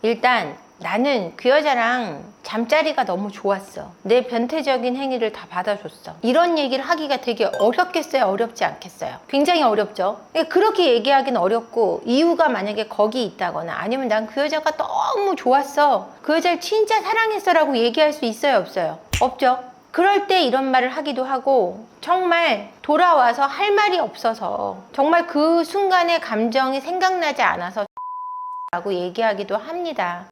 일단 나는 그 여자랑 잠자리가 너무 좋았어. 내 변태적인 행위를 다 받아줬어. 이런 얘기를 하기가 되게 어렵겠어요? 어렵지 않겠어요? 굉장히 어렵죠? 그렇게 얘기하기는 어렵고, 이유가 만약에 거기 있다거나 아니면 난 그 여자가 너무 좋았어, 그 여자를 진짜 사랑했어 라고 얘기할 수 있어요? 없어요? 없죠? 그럴 때 이런 말을 하기도 하고, 정말 돌아와서 할 말이 없어서, 정말 그 순간의 감정이 생각나지 않아서 라고 얘기하기도 합니다.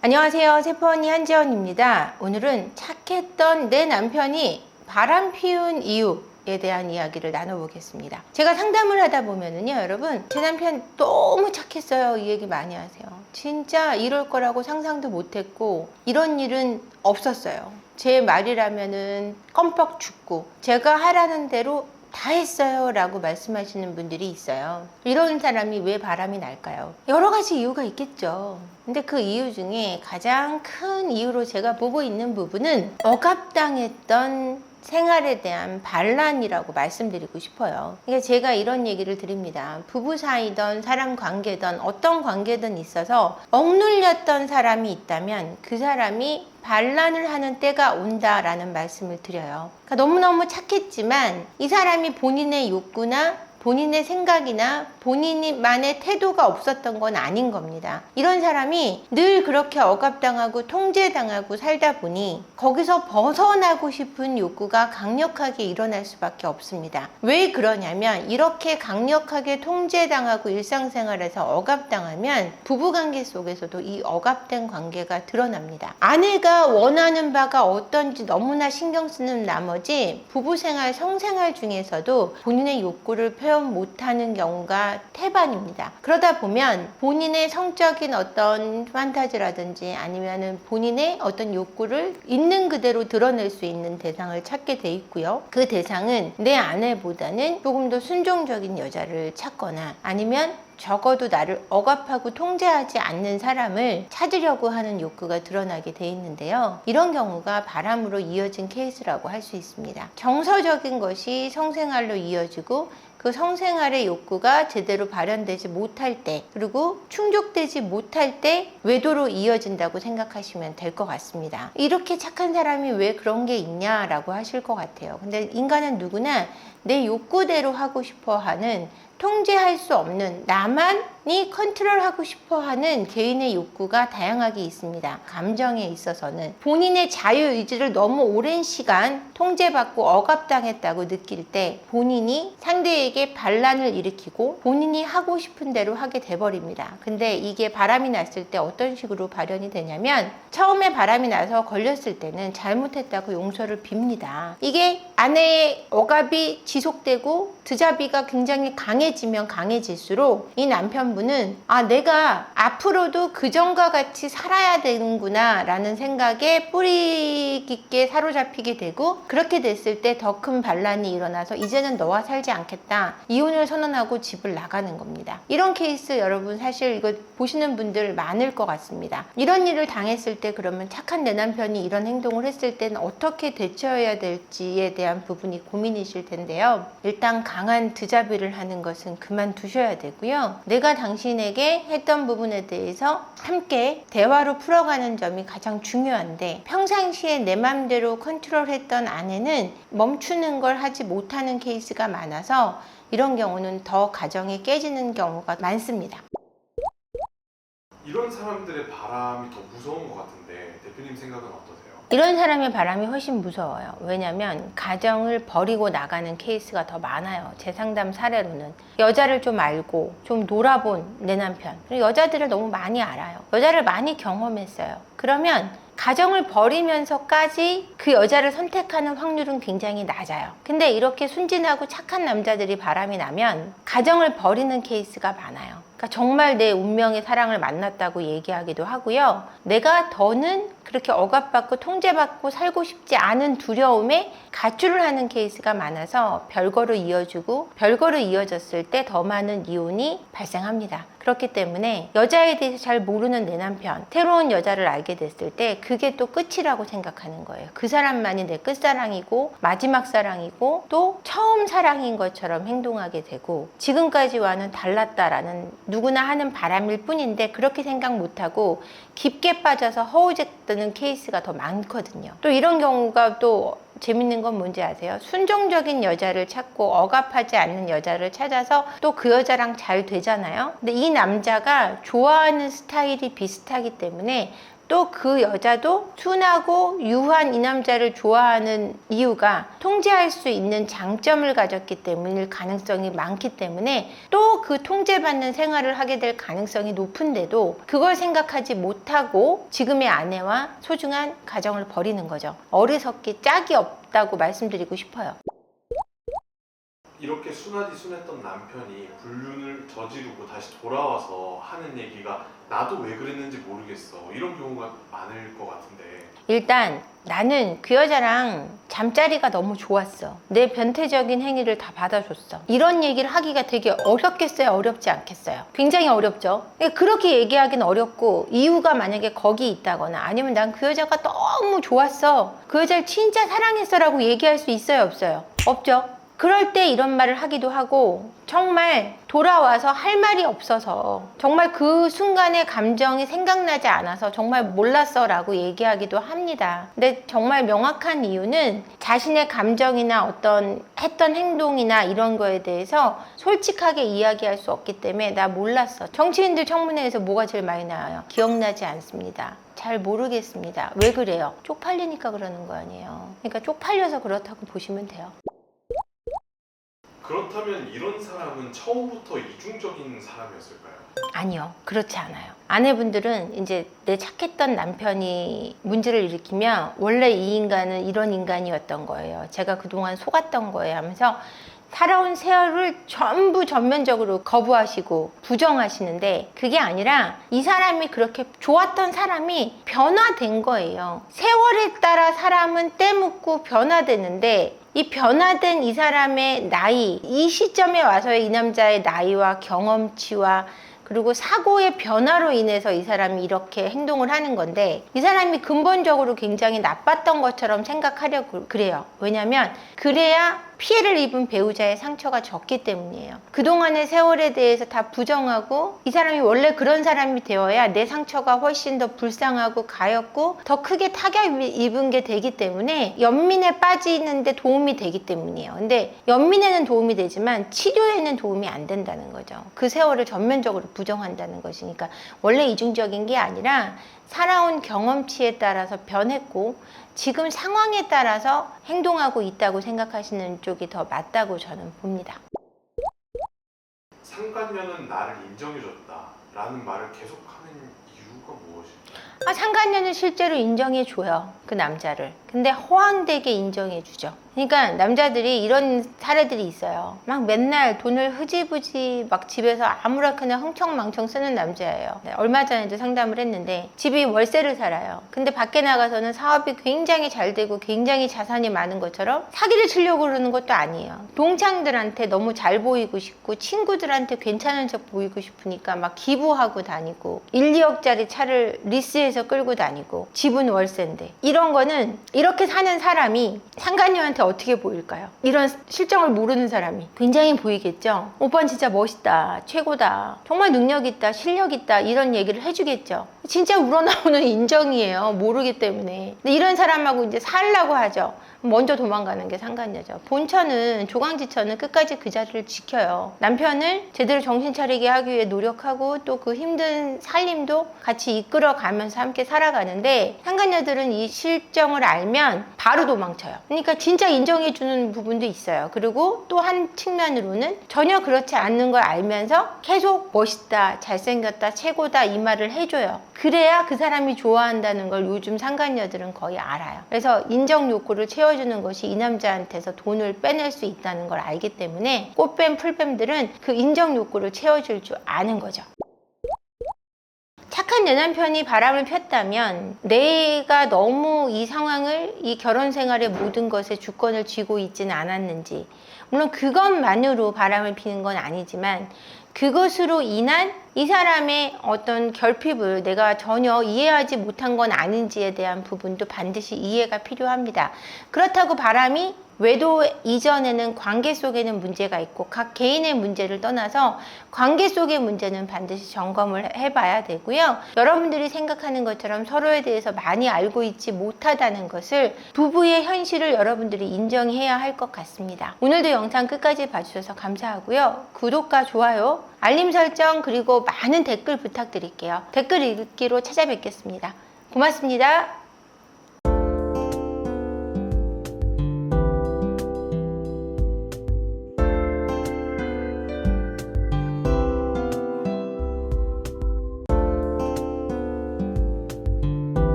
안녕하세요, 세포언니 한지연입니다. 오늘은 착했던 내 남편이 바람 피운 이유에 대한 이야기를 나눠보겠습니다. 제가 상담을 하다 보면은요, 여러분, 제 남편 너무 착했어요, 이 얘기 많이 하세요. 진짜 이럴 거라고 상상도 못했고 이런 일은 없었어요. 제 말이라면은 껌뻑 죽고 제가 하라는 대로 다 했어요 라고 말씀하시는 분들이 있어요. 이런 사람이 왜 바람이 날까요? 여러 가지 이유가 있겠죠. 근데 그 이유 중에 가장 큰 이유로 제가 보고 있는 부분은 억압당했던 생활에 대한 반란이라고 말씀드리고 싶어요. 그러니까 제가 이런 얘기를 드립니다. 부부 사이든 사람 관계든 어떤 관계든 있어서 억눌렸던 사람이 있다면 그 사람이 반란을 하는 때가 온다라는 말씀을 드려요. 그러니까 너무너무 착했지만 이 사람이 본인의 욕구나 본인의 생각이나 본인만의 태도가 없었던 건 아닌 겁니다. 이런 사람이 늘 그렇게 억압당하고 통제당하고 살다 보니 거기서 벗어나고 싶은 욕구가 강력하게 일어날 수밖에 없습니다. 왜 그러냐면, 이렇게 강력하게 통제당하고 일상생활에서 억압당하면 부부관계 속에서도 이 억압된 관계가 드러납니다. 아내가 원하는 바가 어떤지 너무나 신경 쓰는 나머지 부부생활, 성생활 중에서도 본인의 욕구를 표현 못하는 경우가 태반입니다. 그러다 보면 본인의 성적인 어떤 판타지라든지 아니면은 본인의 어떤 욕구를 있는 그대로 드러낼 수 있는 대상을 찾게 돼 있고요. 그 대상은 내 아내보다는 조금 더 순종적인 여자를 찾거나 아니면 적어도 나를 억압하고 통제하지 않는 사람을 찾으려고 하는 욕구가 드러나게 돼 있는데요. 이런 경우가 바람으로 이어진 케이스라고 할 수 있습니다. 정서적인 것이 성생활로 이어지고 그 성생활의 욕구가 제대로 발현되지 못할 때, 그리고 충족되지 못할 때 외도로 이어진다고 생각하시면 될 것 같습니다. 이렇게 착한 사람이 왜 그런 게 있냐라고 하실 것 같아요. 근데 인간은 누구나 내 욕구대로 하고 싶어 하는, 통제할 수 없는, 나만이 컨트롤하고 싶어하는 개인의 욕구가 다양하게 있습니다. 감정에 있어서는 본인의 자유의지를 너무 오랜 시간 통제받고 억압당했다고 느낄 때 본인이 상대에게 반란을 일으키고 본인이 하고 싶은 대로 하게 돼버립니다. 근데 이게 바람이 났을 때 어떤 식으로 발현이 되냐면, 처음에 바람이 나서 걸렸을 때는 잘못했다고 용서를 빕니다. 이게 아내의 억압이 지속되고 드자비가 굉장히 강해지면 강해질수록 이 남편분은 내가 앞으로도 그전과 같이 살아야 되는구나 라는 생각에 뿌리 깊게 사로잡히게 되고, 그렇게 됐을 때 더 큰 반란이 일어나서 이제는 너와 살지 않겠다, 이혼을 선언하고 집을 나가는 겁니다. 이런 케이스 여러분 사실 이거 보시는 분들 많을 것 같습니다. 이런 일을 당했을 때 그러면 착한 내 남편이 이런 행동을 했을 때는 어떻게 대처해야 될지에 대한 부분이 고민이실 텐데요. 일단 강한 드자비를 하는 것은 그만두셔야 되고요. 내가 당신에게 했던 부분에 대해서 함께 대화로 풀어가는 점이 가장 중요한데, 평상시에 내 맘대로 컨트롤했던 아내는 멈추는 걸 하지 못하는 케이스가 많아서 이런 경우는 더 가정이 깨지는 경우가 많습니다. 이런 사람들의 바람이 더 무서운 것 같은데 대표님 생각은 어떠세요? 이런 사람의 바람이 훨씬 무서워요. 왜냐면 가정을 버리고 나가는 케이스가 더 많아요. 제 상담 사례로는 여자를 좀 알고 좀 놀아본 내 남편, 그리고 여자들을 너무 많이 알아요. 여자를 많이 경험했어요. 그러면 가정을 버리면서까지 그 여자를 선택하는 확률은 굉장히 낮아요. 근데 이렇게 순진하고 착한 남자들이 바람이 나면 가정을 버리는 케이스가 많아요. 그러니까 정말 내 운명의 사랑을 만났다고 얘기하기도 하고요. 내가 더는 그렇게 억압받고 통제받고 살고 싶지 않은 두려움에 가출을 하는 케이스가 많아서 별거로 이어지고, 별거로 이어졌을 때 더 많은 이혼이 발생합니다. 그렇기 때문에 여자에 대해서 잘 모르는 내 남편, 새로운 여자를 알게 됐을 때 그게 또 끝이라고 생각하는 거예요. 그 사람만이 내 끝사랑이고 마지막 사랑이고 또 처음 사랑인 것처럼 행동하게 되고 지금까지와는 달랐다라는 누구나 하는 바람일 뿐인데 그렇게 생각 못하고 깊게 빠져서 허우적대는 케이스가 더 많거든요. 또 이런 경우가 또 재밌는 건 뭔지 아세요? 순종적인 여자를 찾고 억압하지 않는 여자를 찾아서 또 그 여자랑 잘 되잖아요. 근데 이 남자가 좋아하는 스타일이 비슷하기 때문에 또 그 여자도 순하고 유한 이 남자를 좋아하는 이유가 통제할 수 있는 장점을 가졌기 때문일 가능성이 많기 때문에 또 그 통제받는 생활을 하게 될 가능성이 높은데도 그걸 생각하지 못하고 지금의 아내와 소중한 가정을 버리는 거죠. 어리석기 짝이 없다고 말씀드리고 싶어요. 이렇게 순하디 순했던 남편이 불륜을 저지르고 다시 돌아와서 하는 얘기가 나도 왜 그랬는지 모르겠어 이런 경우가 많을 것 같은데 일단 나는 그 여자랑 잠자리가 너무 좋았어. 내 변태적인 행위를 다 받아줬어. 이런 얘기를 하기가 되게 어렵겠어요? 어렵지 않겠어요? 굉장히 어렵죠? 그렇게 얘기하기는 어렵고 이유가 만약에 거기 있다거나 아니면 난 그 여자가 너무 좋았어. 그 여자를 진짜 사랑했어 라고 얘기할 수 있어요? 없어요? 없죠? 그럴 때 이런 말을 하기도 하고 정말 돌아와서 할 말이 없어서 정말 그 순간의 감정이 생각나지 않아서 정말 몰랐어 라고 얘기하기도 합니다. 근데 정말 명확한 이유는 자신의 감정이나 어떤 했던 행동이나 이런 거에 대해서 솔직하게 이야기할 수 없기 때문에 나 몰랐어. 정치인들 청문회에서 뭐가 제일 많이 나와요? 기억나지 않습니다. 잘 모르겠습니다. 왜 그래요? 쪽팔리니까 그러는 거 아니에요. 그러니까 쪽팔려서 그렇다고 보시면 돼요. 그렇다면 이런 사람은 처음부터 이중적인 사람이었을까요? 아니요, 그렇지 않아요. 아내분들은 이제 내 착했던 남편이 문제를 일으키면 원래 이 인간은 이런 인간이었던 거예요. 제가 그동안 속았던 거예요 하면서 살아온 세월을 전부 전면적으로 거부하시고 부정하시는데 그게 아니라 이 사람이 그렇게 좋았던 사람이 변화된 거예요. 세월에 따라 사람은 때묻고 변화되는데 이 변화된 이 사람의 나이, 이 시점에 와서의 이 남자의 나이와 경험치와 그리고 사고의 변화로 인해서 이 사람이 이렇게 행동을 하는 건데 이 사람이 근본적으로 굉장히 나빴던 것처럼 생각하려고 그래요. 왜냐면 그래야 피해를 입은 배우자의 상처가 적기 때문이에요. 그동안의 세월에 대해서 다 부정하고 이 사람이 원래 그런 사람이 되어야 내 상처가 훨씬 더 불쌍하고 가엽고 더 크게 타격 입은 게 되기 때문에 연민에 빠지는데 도움이 되기 때문이에요. 근데 연민에는 도움이 되지만 치료에는 도움이 안 된다는 거죠. 그 세월을 전면적으로 부정한다는 것이니까 원래 이중적인 게 아니라 살아온 경험치에 따라서 변했고 지금 상황에 따라서 행동하고 있다고 생각하시는 쪽이 더 맞다고 저는 봅니다. 상간녀는 나를 인정해줬다 라는 말을 계속하는 이유가 무엇일까요? 상간녀는 실제로 인정해줘요. 그 남자를. 근데 허황되게 인정해주죠. 그러니까 남자들이 이런 사례들이 있어요. 막 맨날 돈을 흐지부지 막 집에서 아무렇게나 흥청망청 쓰는 남자예요. 얼마 전에도 상담을 했는데 집이 월세를 살아요. 근데 밖에 나가서는 사업이 굉장히 잘 되고 굉장히 자산이 많은 것처럼 사기를 치려고 그러는 것도 아니에요. 동창들한테 너무 잘 보이고 싶고 친구들한테 괜찮은 척 보이고 싶으니까 막 기부하고 다니고 1, 2억짜리 차를 리스해서 끌고 다니고 집은 월세인데 이런 거는 이렇게 사는 사람이 상간녀한테 어떻게 보일까요? 이런 실정을 모르는 사람이 굉장히 보이겠죠. 오빠는 진짜 멋있다, 최고다, 정말 능력 있다, 실력 있다 이런 얘기를 해주겠죠. 진짜 우러나오는 인정이에요. 모르기 때문에. 근데 이런 사람하고 이제 살라고 하죠. 먼저 도망가는 게 상간녀죠. 본처는 조강지처는 끝까지 그 자리를 지켜요. 남편을 제대로 정신 차리게 하기 위해 노력하고 또 그 힘든 살림도 같이 이끌어가면서 함께 살아가는데 상간녀들은 이 실정을 알면 바로 도망쳐요. 그러니까 진짜 인정해주는 부분도 있어요. 그리고 또 한 측면으로는 전혀 그렇지 않는 걸 알면서 계속 멋있다, 잘생겼다, 최고다 이 말을 해줘요. 그래야 그 사람이 좋아한다는 걸 요즘 상간녀들은 거의 알아요. 그래서 인정 욕구를 채워주는 것이 이 남자한테서 돈을 빼낼 수 있다는 걸 알기 때문에 꽃뱀 풀뱀들은 그 인정 욕구를 채워줄 줄 아는 거죠. 착한 내 남편이 바람을 폈다면 내가 너무 이 상황을 이 결혼 생활의 모든 것에 주권을 쥐고 있지는 않았는지 물론 그것만으로 바람을 피는 건 아니지만 그것으로 인한 이 사람의 어떤 결핍을 내가 전혀 이해하지 못한 건 아닌지에 대한 부분도 반드시 이해가 필요합니다. 그렇다고 바람이 외도 이전에는 관계 속에는 문제가 있고 각 개인의 문제를 떠나서 관계 속의 문제는 반드시 점검을 해봐야 되고요. 여러분들이 생각하는 것처럼 서로에 대해서 많이 알고 있지 못하다는 것을 부부의 현실을 여러분들이 인정해야 할 것 같습니다. 오늘도 영상 끝까지 봐주셔서 감사하고요. 구독과 좋아요, 알림 설정 그리고 많은 댓글 부탁드릴게요. 댓글 읽기로 찾아뵙겠습니다. 고맙습니다.